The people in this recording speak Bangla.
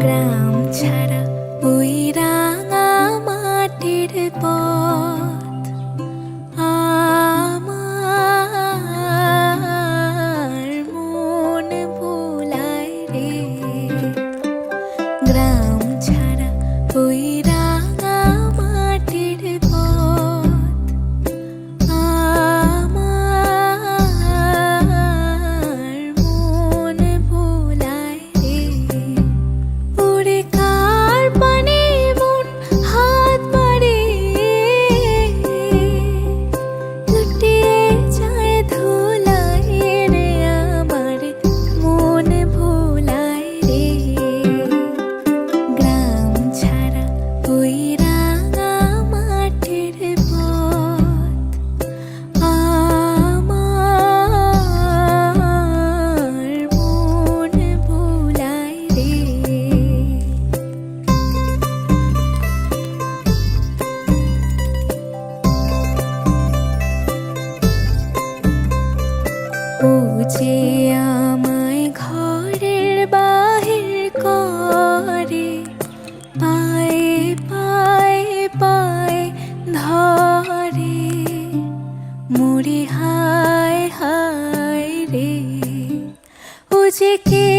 গ্রাম ছাড়া ওই রাঙা মাটির পথ আমার মন ভোলায় রে। গ্রাম ছাড়া ওই রাঙা মাটির পথ আমার মন ভোলায় রে। ওরে কার পানে মন হাত বাড়িয়ে লুটিয়ে যায় ধুলায় রে, আমার মন ভোলায় রে। গ্রাম ছাড়া ওই রাঙা মাটির পথ আমার মন ভোলায় রে। ও যে আমায় ঘরের বাহির করে, পায়ে পায়ে পায়ে ধরে, মরি হায় হায় রে। ও যে কে